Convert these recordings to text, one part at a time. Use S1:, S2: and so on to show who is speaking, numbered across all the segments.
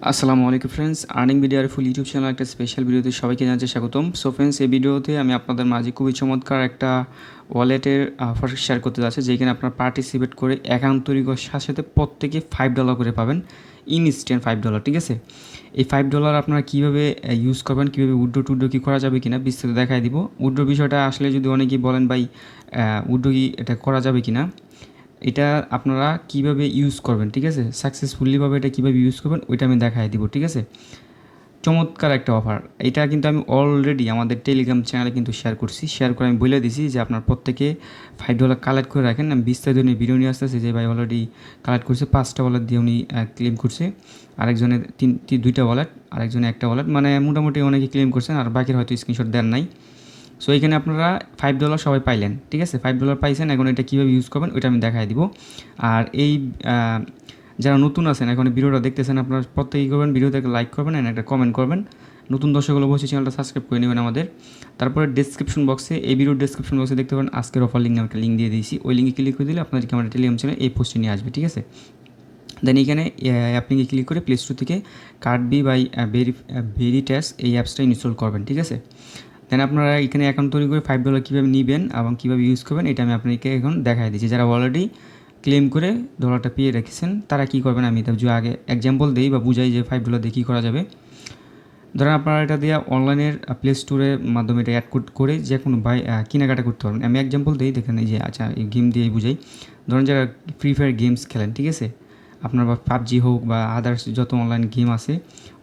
S1: আসসালামু আলাইকুম friends, earning ভিডিওর ফুল ইউটিউব চ্যানেল একটা স্পেশাল ভিডিওতে সবাইকে জানাচ্ছি স্বাগতম। সো ফ্রেন্ডস, এই ভিডিওতে আমি আপনাদের মাঝে খুবই চমৎকার একটা ওয়ালেটের অফার শেয়ার করতে যাচ্ছি, যেখানে আপনারা পার্টিসিপেট করে অ্যাকাউন্ট তৈরি করার সাথে সাথে প্রত্যেকে $5 করে পাবেন, ইনস্ট্যান্ট $5। ঠিক আছে, এই $5 আপনারা কীভাবে ইউজ করবেন, কীভাবে উইথড্র টুড্রো কী করা যাবে কিনা বিস্তারিত দেখাই দিব। উইথড্র বিষয়টা আসলে যদি অনেকেই বলেন ভাই উইথড্র কি এটা করা যাবে কিনা, এটা আপনারা কিভাবে ইউজ করবেন, ঠিক আছে, সাকসেসফুলিভাবে এটা কীভাবে ইউজ করবেন ওইটা আমি দেখাই দিব। ঠিক আছে, চমৎকার একটা অফার। এটা কিন্তু আমি অলরেডি আমাদের টেলিগ্রাম চ্যানেলে কিন্তু শেয়ার করছি, শেয়ার করে আমি বলে দিছি যে আপনার প্রত্যেকে $5 কালেক্ট করে রাখেন। আমি বিস্তারিত নিয়ে ভিডিও নিয়ে আসতেছি যে ভাই অলরেডি কালেক্ট করছে 5টা ওয়ালেট দিয়ে উনি ক্লেম করছে, আরেকজনের 2টা ওয়ালেট, আরেকজনের একটা ওয়ালেট, মানে মোটামুটি অনেকে ক্লেম করছেন, আর বাকির হয়তো স্ক্রিনশট দেন নাই। সো এখানে আপনারা $5 সবাই পাইলেন, ঠিক আছে, $5 পাইছেন। এখন এটা কীভাবে ইউজ করবেন ওইটা আমি দেখাই দিব। আর এই যারা নতুন আছেন এখন ভিডিওটা দেখতেছেন, আপনারা প্রত্যেকেই করবেন, ভিডিওতে একটা লাইক করবেন আর একটা কমেন্ট করবেন। নতুন দর্শকগুলো অবশ্যই চ্যানেলটা সাবস্ক্রাইব করে নেবেন আমাদের। তারপরে ডেসক্রিপশন বক্সে, এই ভিডিওর ডেসক্রিপশন বক্সে দেখতে পারেন আজকের অফার লিঙ্ক, আমি একটা লিঙ্ক দিয়ে দিয়েছি। ওই লিঙ্কে ক্লিক করে দিলে আপনাদেরকে আমার টেলিগ্রাম চ্যানেল এই পোস্টে নিয়ে আসবে। ঠিক আছে, দেন এখানে অ্যাপলিংকে ক্লিক করে প্লে স্টোর থেকে কার্ডবি বাই ভেরিট্যাস এই অ্যাপসটা ইনস্টল করবেন। ঠিক আছে, দেন আপনারা এখানে অ্যাকাউন্ট তৈরি করে $5 কীভাবে নেবেন এবং কীভাবে ইউজ করবেন এটা আমি আপনাকে এখন দেখাই দিচ্ছি। যারা অলরেডি ক্লেম করে ডলারটা পেয়ে রেখেছেন তারা কী করবেন, আমি তার আগে এক্সাম্পল দিই বা বুঝাই যে $5 দিয়ে কী করা যাবে। ধরেন আপনারা এটা দিয়ে অনলাইনের প্লে স্টোরের মাধ্যমে এটা অ্যাড করে যে কোনো কেনাকাটা করতে পারবেন। আমি এক্সাম্পল দিই, দেখেন এই যে, আচ্ছা এই গেম দিয়েই বুঝাই। ধরেন যারা ফ্রি ফায়ার গেমস খেলেন, ঠিক আছে, আপনার বা পাবজি হোক বা আদার্স যত অনলাইন গেম আছে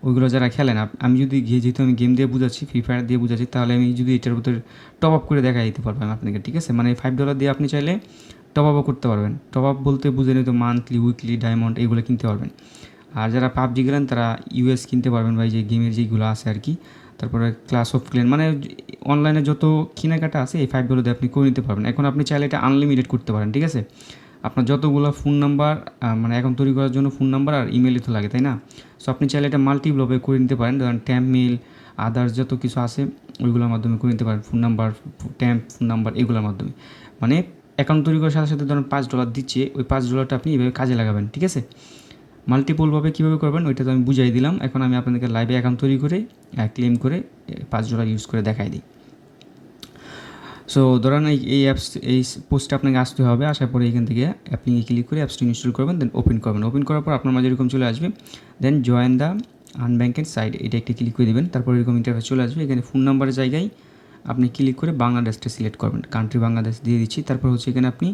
S1: ওইগুলো যারা খেলেন, আমি যদি যেহেতু আমি গেম দিয়ে বুঝাচ্ছি, ফ্রি ফায়ার দিয়ে বুঝাচ্ছি, তাহলে আমি যদি এটার ভিতরে টপ আপ করে দেখা দিতে পারবো আপনাকে। ঠিক আছে, মানে $5 দিয়ে আপনি চাইলে টপ আপও করতে পারবেন। টপ আপ বলতে বুঝে নিতে মান্থলি, উইকলি, ডায়মন্ড এগুলো কিনতে পারবেন। আর যারা পাবজি গেলেন তারা ইউএস কিনতে পারবেন ভাই, যে গেমের যেগুলো আছে আর কি। তারপরে ক্লাস অফ ক্লেন, মানে অনলাইনে যত কেনাকাটা আছে এই $5 দিয়ে আপনি করে নিতে পারবেন। এখন আপনি চাইলে এটা আনলিমিটেড করতে পারেন। ঠিক আছে, আপনার যতগুলো ফোন নাম্বার, মানে এখন তৈরি করার জন্য ফোন নাম্বার আর ইমেলই তো লাগে, তাই না? সো আপনি চাইলে এটা মাল্টিপ্লবে করে নিতে পারেন। ধরেন ট্যাম্প মেল, আদার্স যত কিছু আছে ওইগুলোর মাধ্যমে করে নিতে পারেন, phone number, temp phone number এগুলোর মাধ্যমে। মানে অ্যাকাউন্ট তৈরি করার সাথে সাথে ধরেন $5 দিচ্ছে, ওই $5টা আপনি এভাবে কাজে লাগাবেন। ঠিক আছে, মাল্টিপলভাবে কীভাবে করবেন ওইটা তো আমি বুঝাই দিলাম। এখন আমি আপনাদেরকে লাইভে অ্যাকাউন্ট তৈরি করে ক্লেম করে $5 ইউজ করে দেখাই দিই। সো ধরেন এই অ্যাপস, এই পোস্টে আপনাকে আসতে হবে, আসার পরে এখান থেকে অ্যাপলিংয়ে ক্লিক করে অ্যাপসটি ইনস্টল করবেন, দেন ওপেন করবেন। ওপেন করার পর আপনার মাঝে এরকম চলে আসবে, দেন জয়েন দ্য আনব্যাঙ্কেড সাইট, এটা একটি ক্লিক করে দেবেন। তারপর এরকম ইন্টারফেস চলে আসবে। এখানে ফোন নাম্বারের জায়গায় আপনি ক্লিক করে বাংলাদেশটা সিলেক্ট করবেন, কান্ট্রি বাংলাদেশ দিয়ে দিচ্ছি। তারপর হচ্ছে এখানে আপনি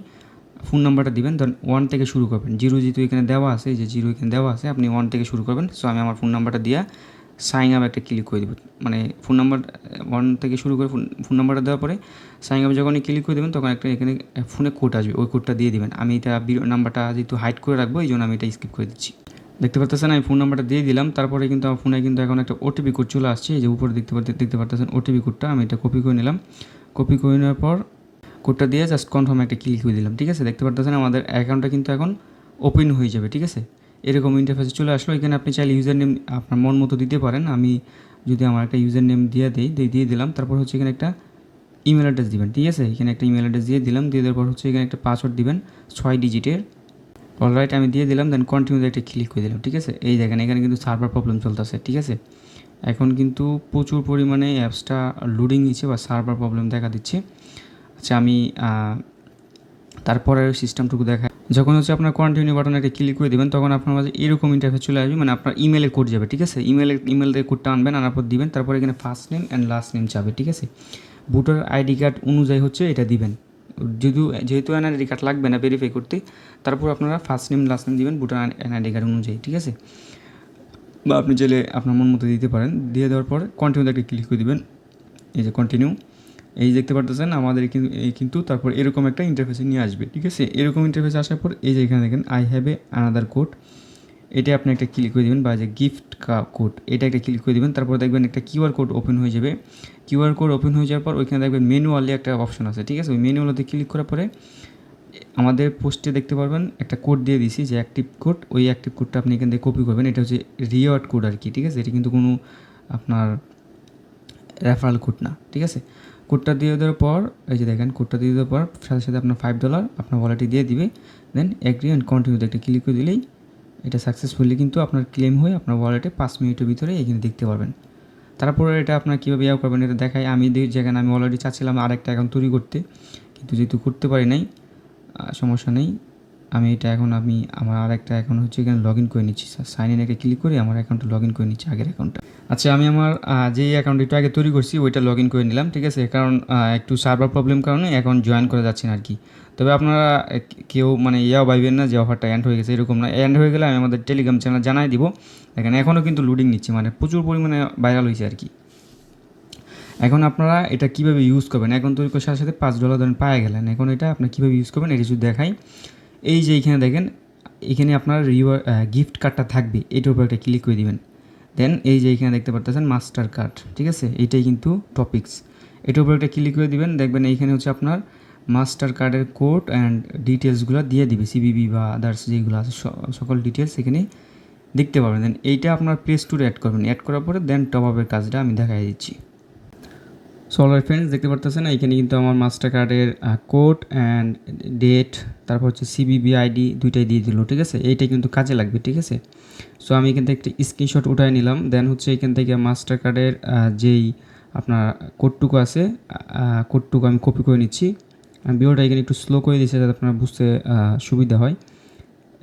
S1: ফোন নাম্বারটা দিবেন, ধরেন 1 থেকে শুরু করবেন। 0 যেহেতু এখানে দেওয়া আছে, যে 0 এখানে দেওয়া আছে, আপনি 1 থেকে শুরু করবেন। সো আমি আমার ফোন নাম্বারটা দিয়ে সাইন আপ একটা ক্লিক করে দেবেন, মানে ফোন নাম্বার 1 থেকে শুরু করে ফোন নাম্বারটা দেওয়ার পরে সাইন আপ যখন ক্লিক করে দেবেন তখন একটা এখানে ফোনে কোড আসবে, ওই কোডটা দিয়ে দেবেন। আমি এটা নাম্বারটা যেহেতু হাইড করে রাখবো এই জন্য আমি এটা স্কিপ করে দিচ্ছি। দেখতে পারতেছেন আমি ফোন নাম্বারটা দিয়ে দিলাম। তারপরে কিন্তু আমার ফোনে কিন্তু এখন একটা ওটিপি কোড চলে আসছে, এই যে উপরে দেখতে পারতেছেন ওটিপি কোডটা। আমি এটা কপি করে নিলাম। কপি করে নেওয়ার পর কোডটা দিয়ে জাস্ট কনফার্ম একটা ক্লিক করে দিলাম। ঠিক আছে, দেখতে পারতেছেন আমাদের অ্যাকাউন্টটা কিন্তু এখন ওপেন হয়ে যাবে। ঠিক আছে, এরকম ইন্টারফেসে চলে আসলো। এখানে আপনি চাইলে ইউজার নেম আপনার মন মতো দিতে পারেন। আমি যদি আমার একটা ইউজার নেম দিয়ে দিলাম। তারপর হচ্ছে এখানে একটা ইমেল অ্যাড্রেস দিবেন। ঠিক আছে, এখানে একটা ইমেল অ্যাড্রেস দিয়ে দিলাম। দিয়ে দেওয়ার পর হচ্ছে এখানে একটা পাসওয়ার্ড দিবেন 6 ডিজিটের। অলরাইট, আমি দিয়ে দিলাম। দেন কন্টিনিউতে একটা ক্লিক করে দিলাম। ঠিক আছে, এই দেখেন এখানে কিন্তু সার্ভার প্রবলেম চলতেছে। ঠিক আছে, এখন কিন্তু প্রচুর পরিমাণে অ্যাপসটা লোডিং নিচ্ছে বা সার্ভার প্রবলেম দেখা দিচ্ছে। আচ্ছা, আমি তারপরের সিস্টেমটুকু দেখাই। যখন হচ্ছে আপনার কন্টিনিউ বাটনে একটা ক্লিক করে দেবেন তখন আপনার মাঝে এরকম ইন্টারফেস চলে আসবে, মানে আপনার ইমেলের কোড যাবে। ঠিক আছে, ইমেল দিয়ে কোডটা আনবেন, আনার পর দিবেন। তারপর এখানে first name and last name যাবে। ঠিক আছে, ভোটার আইডি কার্ড অনুযায়ী হচ্ছে এটা দিবেন। যেহেতু এনআইডি কার্ড লাগবে না ভেরিফাই করতে, তারপর আপনারা ফার্স্ট নেম লাস্ট নেম দিবেন ভোটার এনআইডি কার্ড অনুযায়ী। ঠিক আছে, বা আপনি চাইলে আপনার মন মতো দিতে পারেন। দিয়ে দেওয়ার পর কন্টিনিউতে একটা ক্লিক করে দিবেন। এই যে কন্টিনিউ, এই দেখতে পারতেছেন আমাদের কিন্তু তারপর এরকম একটা ইন্টারফেসে নিয়ে আসবে। ঠিক আছে, এরকম ইন্টারফেসে আসার পর এই যে এখানে দেখেন I have a another code, এটা আপনি একটা ক্লিক করে দেবেন, বা যে গিফট কোড এটা একটা ক্লিক করে দেবেন। তারপর দেখবেন একটা কিউআর কোড ওপেন হয়ে যাবে। কিউআর কোড ওপেন হয়ে যাওয়ার পর ওইখানে দেখবেন ম্যানুয়ালি একটা অপশন আছে। ঠিক আছে, ওই ম্যানুয়ালিতে ক্লিক করার পরে আমাদের পোস্টে দেখতে পারবেন একটা কোড দিয়ে দিছি, যে অ্যাক্টিভ কোড। ওই অ্যাক্টিভ কোডটা আপনি এখান থেকে কপি করবেন। এটা হচ্ছে রিওয়ার্ড কোড আর কি। ঠিক আছে, এটা কিন্তু কোনো আপনার রেফারেল কোড না। ঠিক আছে, কোডটা দিয়ে দেওয়ার পর এই যে দেখেন কোডটা দিয়ে দেওয়ার পর সাথে সাথে আপনার $5 আপনার ওয়ালেটে দিয়ে দিবে। দেন এগ্রি অ্যান্ড কন্টিনিউতে একটা ক্লিক করে দিলেই এটা সাকসেসফুলি কিন্তু আপনার ক্লেম হয়ে আপনার ওয়ালেটে 5 মিনিটের ভিতরে এখানে দেখতে পারবেন। তারপরে এটা আপনার কীভাবে ইয়া করবেন এটা দেখাই। আমি যেখানে আমি অলরেডি চাচ্ছিলাম আরেকটা অ্যাকাউন্ট তৈরি করতে, কিন্তু যেহেতু করতে পারি নাই, সমস্যা নেই। আমি এটা এখন আমার আরেকটা অ্যাকাউন্ট হচ্ছে এখানে লগ ইন করে নিচ্ছি। সাইন ইন একে ক্লিক করে আমার অ্যাকাউন্টে লগ ইন করে নিচ্ছি, আগের অ্যাকাউন্টটা। আচ্ছা, আমি আমার যেই অ্যাকাউন্ট একটু আগে তৈরি করছি ওইটা লগ ইন করে নিলাম, ঠিক আছে। কারণ একটু সার্ভার প্রবলেম কারণে এখন জয়েন করে যাচ্ছি না আর কি। তবে আপনারা কেউ মানে ইয়াও ভাইবেন না যে অফারটা এন্ড হয়ে গেছে, এরকম না। এন্ড হয়ে গেলে আমি আমাদের টেলিগ্রাম চ্যানেল জানাই দিব। দেখেন এখনও কিন্তু লোডিং নিচ্ছে, মানে প্রচুর পরিমাণে ভাইরাল হয়েছে আর কি। এখন আপনারা এটা কীভাবে ইউজ করবেন, এখন তৈরি করার সাথে সাথে $5 ধরেন পায়ে গেলেন, এখন এটা আপনি কীভাবে ইউজ করবেন এটা যদি দেখাই। এই যে এইখানে দেখেন, এখানে আপনার গিফট কার্ডটা থাকবে, এটার উপর একটা ক্লিক করে দিবেন। দেন এই যে এইখানে দেখতে পারতেছেন মাস্টার কার্ড, ঠিক আছে, এইটাই কিন্তু টপিক্স। এটার উপর একটা ক্লিক করে দিবেন, দেখবেন এইখানে হচ্ছে আপনার মাস্টার কার্ডের কোড অ্যান্ড ডিটেলসগুলো দিয়ে দিবে, সিবিবি বা আদার্স যেগুলো আছে সকল ডিটেলস এখানে দেখতে পাবেন। দেন এইটা আপনার প্লে স্টোরে অ্যাড করবেন, অ্যাড করার পরে দেন টপ আপের কাজটা আমি দেখাই দিচ্ছি। সো অলরাইট ফ্রেন্ডস, দেখতে পারতেছেন এখানে কিন্তু আমার মাস্টার কার্ডের কোড অ্যান্ড ডেট, তারপর হচ্ছে সিবিবি আইডি দুইটাই দিয়ে দিল, ঠিক আছে। এইটাই কিন্তু কাজে লাগবে, ঠিক আছে। সো আমি এখান থেকে একটা স্ক্রিনশট উঠাই নিলাম। দেন হচ্ছে এখান থেকে মাস্টার কার্ডের যেই আপনার কোডটুকু আছে, কোডটুকু আমি কপি করে নিচ্ছি। আমি ভিডিওটা এখানে একটু স্লো করে দিচ্ছি যাতে আপনারা বুঝতে সুবিধা হয়।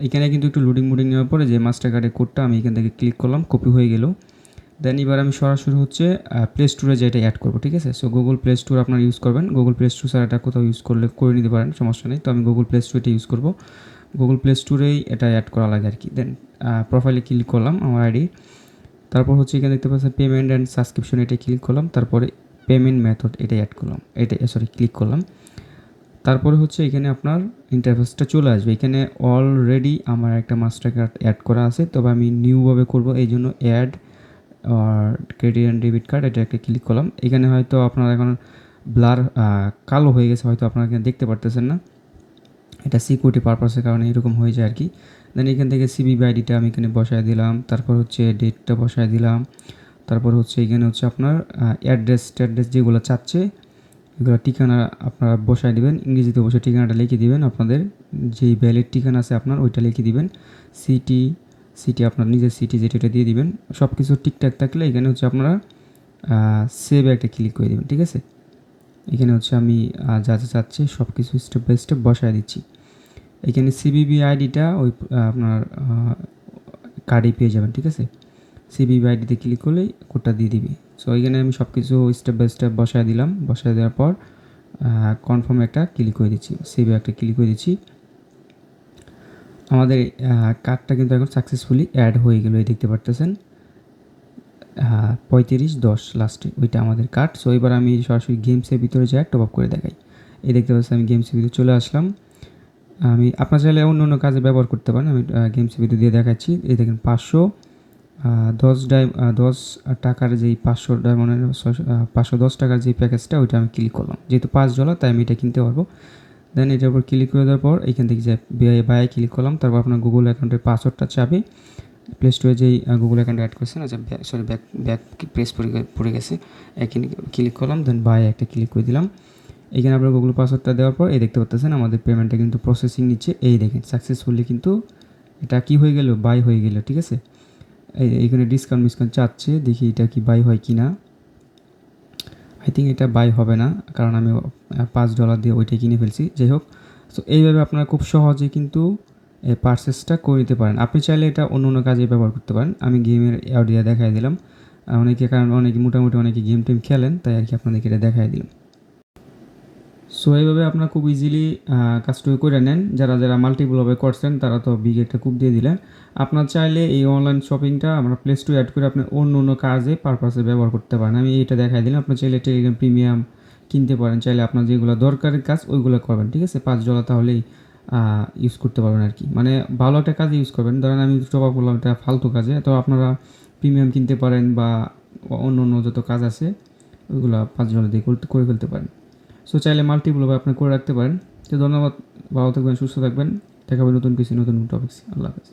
S1: এখানে কিন্তু একটু লোডিং নেওয়ার পরে যে মাস্টার কার্ডের কোডটা আমি এখান থেকে ক্লিক করলাম, কপি হয়ে গেল। দেন এবার আমি সরাসরি হচ্ছে প্লে স্টোরে যেটা অ্যাড করবো, ঠিক আছে। সো গুগল প্লে স্টোর আপনারা ইউজ করবেন। গুগল প্লে স্টোর স্যার এটা কোথাও ইউজ করলে করে নিতে পারেন, সমস্যা নেই। তো আমি গুগল প্লে স্টোরটা ইউজ করবো। গুগল প্লে স্টোরেই এটা অ্যাড করা লাগে আর কি। দেন প্রোফাইলে ক্লিক করলাম আমার আইডি, তারপর হচ্ছে এখানে দেখতে পাচ্ছেন পেমেন্ট অ্যান্ড সাবস্ক্রিপশন, এটা ক্লিক করলাম। তারপরে পেমেন্ট মেথড এটা অ্যাড করলাম, ক্লিক করলাম। তারপরে হচ্ছে এখানে আপনার ইন্টারফেসটা চলে আসবে। এখানে অলরেডি আমার একটা মাস্টার কার্ড অ্যাড করা আছে, তবে আমি নিউভাবে করব, এই জন্য অ্যাড আর ক্রেডিট অ্যান্ড ডেবিট কার্ড এটা একটা ক্লিক করলাম। এখানে হয়তো আপনারা এখন ব্লার কালো হয়ে গেছে, হয়তো আপনারা এখানে দেখতে পারতেছেন না, এটা সিকিউরিটি পারপাসের কারণে এরকম হয়ে যায় আর কি। দেন এখান থেকে সিবিবি আইডিটা আমি এখানে বসায় দিলাম, তারপর হচ্ছে ডেটটা বসায় দিলাম, তারপর হচ্ছে এখানে হচ্ছে আপনার অ্যাড্রেস যেগুলো চাচ্ছে এগুলো ঠিকানা আপনারা বসায় দিবেন, ইংরেজিতে বসে ঠিকানাটা লিখে দিবেন, আপনাদের যেই ভ্যালিড ঠিকানা আছে আপনার ওইটা লিখে দিবেন। সিটি আপনার নিজের সিটি যেটা দিয়ে দিবেন। সব কিছু ঠিকঠাক থাকলে এখানে হচ্ছে আপনারা সেভ একটা ক্লিক করে দেবেন, ঠিক আছে। এখানে হচ্ছে আমি যা চাচ্ছি সব কিছু স্টেপ বাই স্টেপ বসায় দিচ্ছি। এখানে সিবিবি আইডিটা ওই আপনার কার্ডেই পেয়ে যাবেন, ঠিক আছে। সিবিবি আইডিতে ক্লিক করলেই কোডটা দিয়ে দিবে। সো এখানে আমি সব কিছু স্টেপ বাই স্টেপ বসায় দিলাম, বসায় দেওয়ার পর কনফার্ম একটা ক্লিক করে দিচ্ছি, সেভে একটা ক্লিক করে দিচ্ছি। আমাদের কার্ডটা কিন্তু এখন সাকসেসফুলি অ্যাড হয়ে গেল, এই দেখতে পারতেছেন 3510 লাস্টে, ওইটা আমাদের কার্ড। সো এবার আমি সরাসরি গেমসের ভিতরে যাই, টপ আপ করে দেখাই। এই দেখতে পাচ্ছি আমি গেমসের ভিতরে চলে আসলাম। আপনার চাইলে অন্য কাজে ব্যবহার করতে পারেন, আমি গেমসের ভিতরে দিয়ে দেখাচ্ছি। এই দেখেন 510 টাকার যেই 500 ডায়মন্ডের 510 টাকার যেই প্যাকেজটা ওইটা আমি ক্লিক করলাম, যেহেতু $5 তাই আমি এটা কিনতে পারবো। দেন এটার উপর ক্লিক করে দেওয়ার পর এখান থেকে যে বাই ক্লিক করলাম, তারপর আপনার গুগল অ্যাকাউন্টের পাসওয়ার্ডটা চাবে। প্লে স্টোরে যেই গুগল অ্যাকাউন্ট অ্যাড করছেন, আচ্ছা ব্যাক প্রেস পড়ে গেছে, এখানে ক্লিক করলাম, দেন বাই একটা ক্লিক করে দিলাম। এখানে আপনার গুগল পাসওয়ার্ডটা দেওয়ার পর এই দেখতে পাচ্ছেন আমাদের পেমেন্টটা কিন্তু প্রসেসিং নিচ্ছে। এই দেখেন সাকসেসফুলি কিন্তু এটা কি হয়ে গেল, বাই হয়ে গেল, ঠিক আছে। এইখানে ডিসকাউন্ট চাচ্ছে, দেখি এটা কি বাই হয় কি না। আই থিঙ্ক এটা বাই হবে না, কারণ আমি $5 দিয়ে ওইটাই কিনে ফেলছি। যাই হোক, সো এইভাবে আপনারা খুব সহজে কিন্তু পারচেসটা করে নিতে পারেন। আপনি চাইলে এটা অন্য কাজে ব্যবহার করতে পারেন। আমি গেমের অডিও দেখাই দিলাম, কারণ মোটামুটি অনেকে গেম টেম খেলেন, তাই আর কি আপনাদেরকে এটা দেখাই দিলাম। সো এইভাবে আপনারা খুব ইজিলি কাজটুকু করে নেন। যারা মাল্টিপলভাবে করছেন তারা তো বিগ একটা কুপ দিয়ে দিলেন। আপনার চাইলে এই অনলাইন শপিংটা আমরা প্লে স্টোরে অ্যাড করে আপনি অন্য কাজে পারপাসে ব্যবহার করতে পারেন। আমি এটা দেখাই দিলাম। আপনি চাইলে টেলিগ্রাম প্রিমিয়াম কিনতে পারেন, চাইলে আপনার যেগুলো দরকারি কাজ ওইগুলো করবেন, ঠিক আছে। $5 তাহলেই ইউজ করতে পারবেন আর কি, মানে ভালো একটা কাজে ইউজ করবেন। ধরেন আমি টপ আপ করলাম এটা ফালতু কাজে, তো আপনারা প্রিমিয়াম কিনতে পারেন বা অন্য যত কাজ আছে ওইগুলো $5 দিয়ে করে ফেলতে পারেন। সো চাইলে মাল্টিপলভাবে আপনি করে রাখতে পারেন। তো ধন্যবাদ, ভালো থাকবেন, সুস্থ থাকবেন, দেখা হবে নতুন টপিক্স। আল্লাহ হাফেজ।